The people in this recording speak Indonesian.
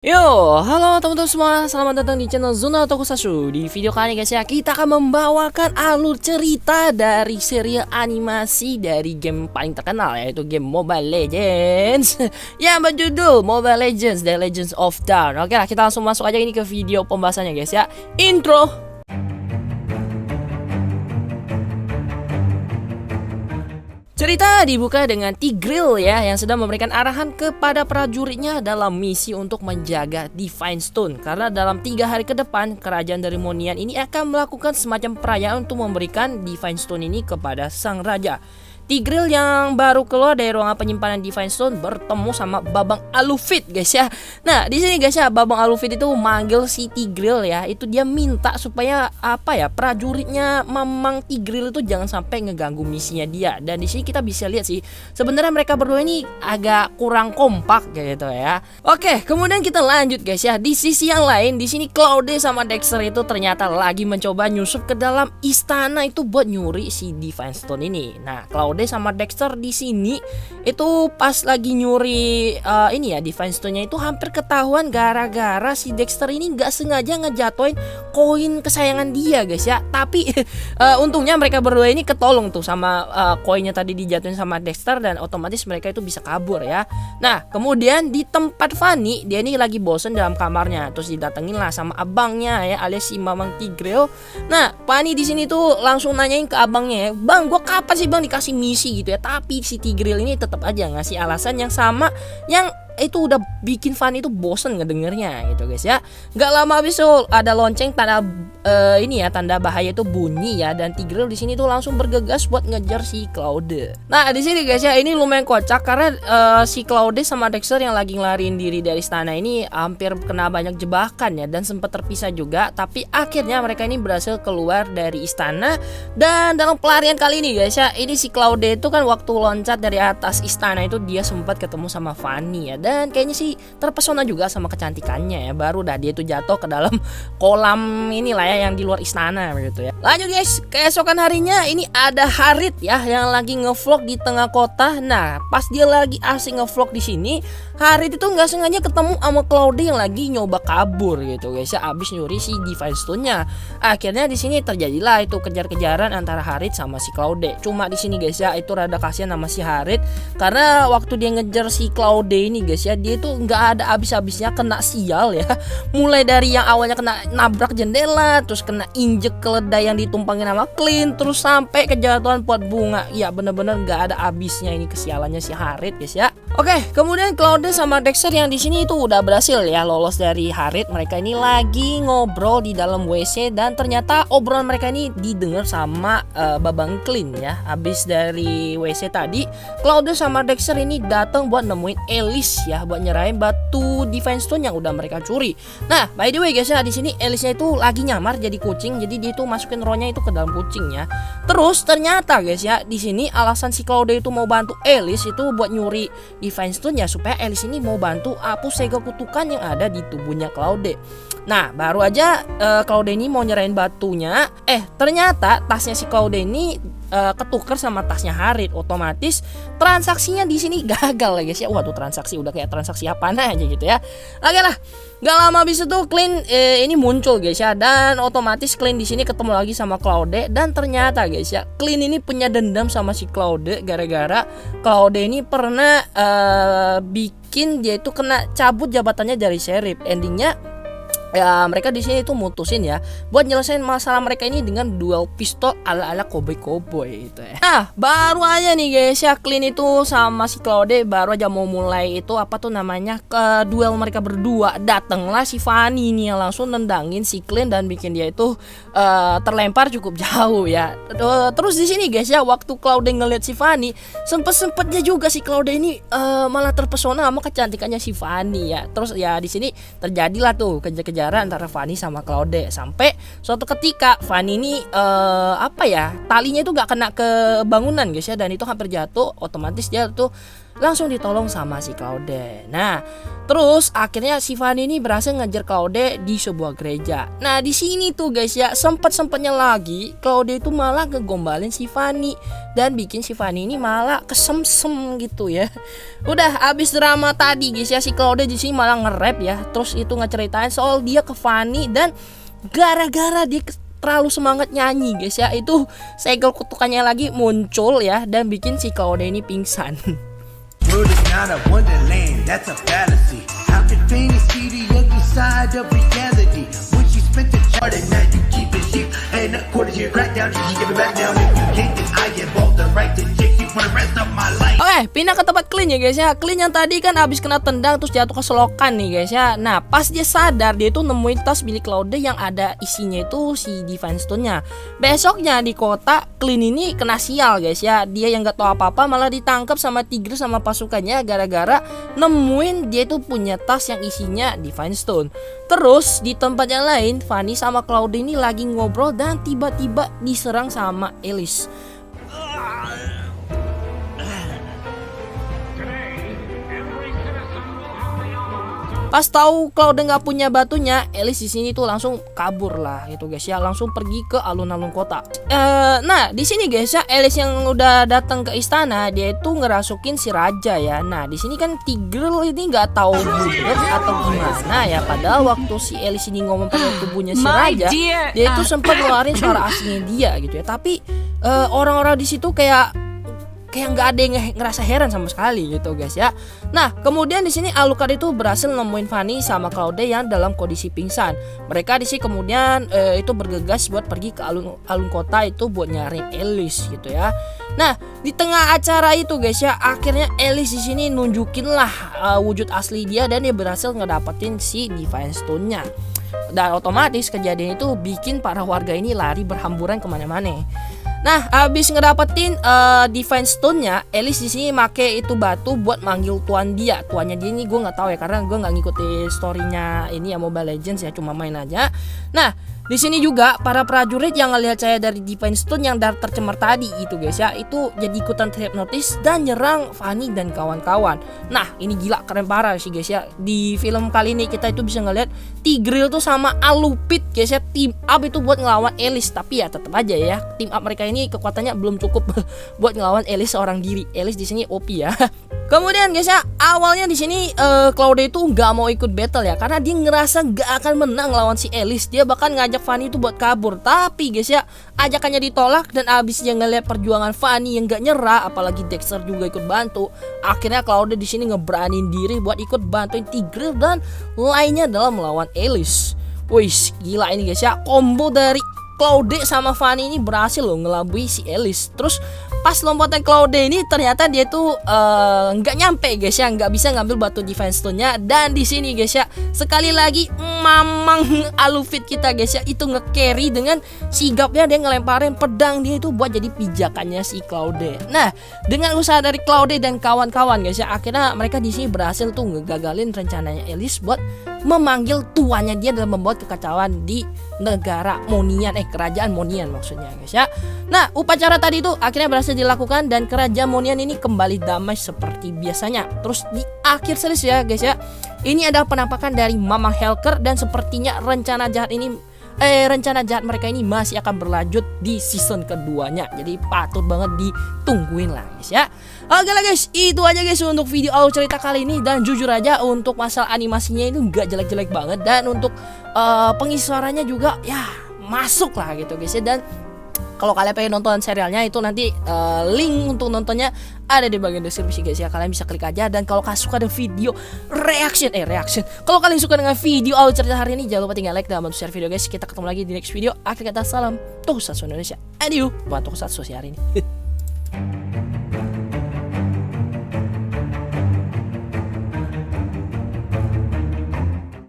Yo, halo teman-teman semua, selamat datang di channel Zona Tokusatsu. Di video kali ini guys ya, kita akan membawakan alur cerita dari serial animasi dari game paling terkenal, yaitu game Mobile Legends yang berjudul Mobile Legends: The Legends of Dawn. Oke lah, kita langsung masuk aja ini ke video pembahasannya guys ya. Intro. Cerita dibuka dengan Tigreal ya, yang sedang memberikan arahan kepada prajuritnya dalam misi untuk menjaga Divine Stone. Karena dalam 3 hari ke depan, kerajaan dari Monian ini akan melakukan semacam perayaan untuk memberikan Divine Stone ini kepada sang raja. Tigreal yang baru keluar dari ruangan penyimpanan Divine Stone bertemu sama Babang Alufit guys ya. Nah di sini guys ya, Babang Alufit itu manggil si Tigreal ya. Itu dia minta supaya prajuritnya Mamang Tigreal itu jangan sampai ngeganggu misinya dia. Dan di sini kita bisa lihat sih, sebenarnya mereka berdua ini agak kurang kompak gitu ya. Oke, kemudian kita lanjut guys ya. Di sisi yang lain, di sini Claude sama Dexter itu ternyata lagi mencoba nyusup ke dalam istana itu buat nyuri si Divine Stone ini. Nah Claude sama Dexter di sini itu pas lagi nyuri ini ya Divine Stone-nya itu hampir ketahuan gara-gara si Dexter ini nggak sengaja ngejatoin koin kesayangan dia guys ya. Tapi untungnya mereka berdua ini ketolong tuh sama koinnya tadi dijatuhin sama Dexter, dan otomatis mereka itu bisa kabur ya. Nah kemudian di tempat Fanny, dia ini lagi bosen dalam kamarnya, terus didatengin lah sama abangnya ya, alias si Mamang Tigreal. Nah Fanny di sini tuh langsung nanyain ke abangnya ya, "Bang, gua kapan sih bang dikasih misi gitu ya?" Tapi si Tigreal ini tetap aja ngasih alasan yang sama, yang itu udah bikin Fanny itu bosen ngedengernya gitu guys ya. Gak lama habis tuh ada lonceng tanda ini ya, tanda bahaya itu bunyi ya, dan Tigreal di sini tuh langsung bergegas buat ngejar si Claude. Nah di sini guys ya, ini lumayan kocak karena si Claude sama Dexter yang lagi ngelariin diri dari istana ini hampir kena banyak jebakan ya, dan sempat terpisah juga. Tapi akhirnya mereka ini berhasil keluar dari istana. Dan dalam pelarian kali ini guys ya, ini si Claude itu kan waktu loncat dari atas istana itu dia sempat ketemu sama Fanny ya, dan kayaknya sih terpesona juga sama kecantikannya ya. Baru dah dia itu jatuh ke dalam kolam inilah ya, yang di luar istana begitu ya. Lanjut guys, keesokan harinya ini ada Harit ya yang lagi ngevlog di tengah kota. Nah pas dia lagi asing ngevlog di sini, Harit itu nggak sengaja ketemu sama Claude yang lagi nyoba kabur gitu guys ya, abis nyuri si Divine Stone-nya. Akhirnya di sini terjadilah itu kejar-kejaran antara Harit sama si Claude. Cuma di sini guys ya, itu rada kasihan sama si Harit karena waktu dia ngejar si Claude ini guys ya, dia itu nggak ada habis-habisnya kena sial ya. Mulai dari yang awalnya kena nabrak jendela, terus kena injek keledai yang ditumpangin sama Clint, terus sampai kejatuhan pot bunga. Ya bener-bener nggak ada habisnya ini kesialannya si Harit guys ya. Oke, kemudian Claude sama Dexter yang di sini itu udah berhasil ya lolos dari Harit. Mereka ini lagi ngobrol di dalam WC, dan ternyata obrolan mereka ini didengar sama Babang Clint ya. Habis dari WC tadi, Claude sama Dexter ini datang buat nemuin Alice ya, buat nyerahin batu Divine Stone yang udah mereka curi. Nah, by the way guys ya, di sini Alice-nya itu lagi nyamar jadi kucing, jadi dia itu masukin rohnya itu ke dalam kucingnya. Terus ternyata guys ya, di sini alasan si Claude itu mau bantu Alice itu buat nyuri Divine Stone ya, supaya Alice ini mau bantu hapus segel kutukan yang ada di tubuhnya Claude. Nah, baru aja Claude ini mau nyerahin batunya, ternyata tasnya si Claude ini ketuker sama tasnya Harit. Otomatis transaksinya di sini gagal ya guys ya. Waduh, transaksi udah kayak transaksi apaan aja gitu ya. Oke lah, gak lama habis itu Clint ini muncul guys ya, dan otomatis Clint di sini ketemu lagi sama Claude. Dan ternyata guys ya, Clint ini punya dendam sama si Claude gara-gara Claude ini pernah bikin dia itu kena cabut jabatannya dari sheriff. Endingnya ya mereka di sini itu mutusin ya buat nyelesain masalah mereka ini dengan duel pistol ala-ala cowboy gitu ya. Nah baru aja nih guys ya, Clint itu sama si Claude baru aja mau mulai itu ke duel mereka berdua. Datanglah si Fanny ini yang langsung nendangin si Clint dan bikin dia itu terlempar cukup jauh ya. Terus di sini guys ya, waktu Claude ngeliat si Fanny, sempetnya juga si Claude ini malah terpesona sama kecantikannya si Fanny ya. Terus ya di sini terjadilah tuh kejar-kejaran antara Fanny sama Claude, sampai suatu ketika Fanny ini talinya itu gak kena ke bangunan guys ya, dan itu hampir jatuh. Otomatis dia tuh langsung ditolong sama si Claude. Nah, terus akhirnya si Fanny ini berhasil ngejar Claude di sebuah gereja. Nah, di sini tuh guys ya, sempet-sempetnya lagi Claude itu malah ngegombalin si Fanny dan bikin si Fanny ini malah kesemsem gitu ya. Udah abis drama tadi guys ya, si Claude di sini malah nge-rap ya. Terus itu ngeceritain soal dia ke Fanny dan gara-gara dia terlalu semangat nyanyi guys ya, itu segel kutukannya lagi muncul ya dan bikin si Claude ini pingsan. World is not a wonderland, that's a fallacy. How can fame see the ugly side of reality? When she spent the chart and now you keep it cheap. And a quarter to your crack down, you give it back down. If you can't, then I get both the right to check you for the rest of my life. Oke, pindah ke tempat Clean ya guys ya. Clean yang tadi kan abis kena tendang terus jatuh ke selokan nih guys ya. Nah, pas dia sadar, dia itu nemuin tas milik Claude yang ada isinya itu si Divine Stone-nya. Besoknya di kota, Clean ini kena sial guys ya. Dia yang gak tahu apa-apa malah ditangkap sama Tigreal sama pasukannya gara-gara nemuin dia itu punya tas yang isinya Divine Stone. Terus di tempat yang lain, Fanny sama Claude ini lagi ngobrol dan tiba-tiba diserang sama Alice. Pas tahu Claude nggak punya batunya, Alice di sini tuh langsung kabur lah gitu guys ya, langsung pergi ke alun-alun kota. Nah di sini guys ya, Alice yang udah datang ke istana, dia itu ngerasukin si raja ya. Nah di sini kan Tigreal ini nggak tahu bulat atau gimana ya, padahal waktu si Alice ini ngomong pakai tubuhnya si raja, dia itu sempat ngeluarin suara aslinya dia gitu ya. Tapi orang-orang di situ kayak nggak ada yang ngerasa heran sama sekali gitu guys ya. Nah kemudian di sini Alucard itu berhasil nemuin Fanny sama Claude yang dalam kondisi pingsan. Mereka di sini kemudian itu bergegas buat pergi ke alun kota itu buat nyariin Alice gitu ya. Nah di tengah acara itu guys ya, akhirnya Alice di sini nunjukin lah wujud asli dia dan dia berhasil ngedapetin si Divine Stone-nya. Dan otomatis kejadian itu bikin para warga ini lari berhamburan kemana-mana. Nah, abis ngedapetin Divine Stone-nya, Alice di sini make itu batu buat manggil tuan dia. Tuannya dia ini gue nggak tahu ya, karena gue nggak ngikutin story-nya ini ya Mobile Legends ya, cuma main aja. Nah, di sini juga para prajurit yang ngelihat cahaya dari Divine Stone yang tercemar tadi itu guys ya, itu jadi ikutan terhipnotis dan nyerang Fanny dan kawan-kawan. Nah, ini gila keren parah sih guys ya. Di film kali ini kita itu bisa ngelihat Tigreal tuh sama Alupit guys ya, team up itu buat ngelawan Alice. Tapi ya tetap aja ya, team up mereka ini kekuatannya belum cukup buat ngelawan Alice seorang diri. Alice di sini OP ya. Kemudian guys ya, awalnya di sini Claude itu nggak mau ikut battle ya, karena dia ngerasa nggak akan menang lawan si Alice. Dia bahkan ngajak Fanny itu buat kabur, tapi guys ya ajakannya ditolak. Dan abis dia ngeliat perjuangan Fanny yang nggak nyerah, apalagi Dexter juga ikut bantu, akhirnya Claude di sini ngeberanin diri buat ikut bantuin Tigreal dan lainnya dalam melawan Alice. Wih gila ini guys ya, combo dari Claude sama Fanny ini berhasil loh ngelabui si Alice. Terus pas lompatan Claude ini ternyata dia tuh nggak nyampe guys ya, nggak bisa ngambil batu Divine Stone-nya. Dan di sini guys ya, sekali lagi mamang Alufit kita guys ya, itu nge-carry dengan sigapnya dia ngelemparin pedang dia itu buat jadi pijakannya si Claude. Nah dengan usaha dari Claude dan kawan-kawan guys ya, akhirnya mereka di sini berhasil tuh ngegagalin rencananya Alice buat memanggil tuannya dia dalam membuat kekacauan di negara Monian, kerajaan Monian maksudnya guys ya. Nah upacara tadi itu akhirnya berhasil dilakukan dan kerajaan Monian ini kembali damai seperti biasanya. Terus di akhir series ya guys ya, ini adalah penampakan dari Mamang Helker dan sepertinya rencana jahat mereka ini masih akan berlanjut di season keduanya. Jadi patut banget ditungguin lah guys ya. Oke lah guys, itu aja guys untuk video alur cerita kali ini. Dan jujur aja untuk masalah animasinya itu nggak jelek-jelek banget, dan untuk pengisi suaranya juga ya masuk lah gitu guys ya. Dan kalau kalian pengen nonton serialnya itu nanti link untuk nontonnya ada di bagian deskripsi guys ya, kalian bisa klik aja. Dan kalau kalian suka dengan video reaction, kalau kalian suka dengan video alur cerita hari ini, jangan lupa tinggal like dan bantu share video guys. Kita ketemu lagi di next video. Akhir kata salam Tokusatsu Indonesia. Adieu buat Tokusatsu hari ini.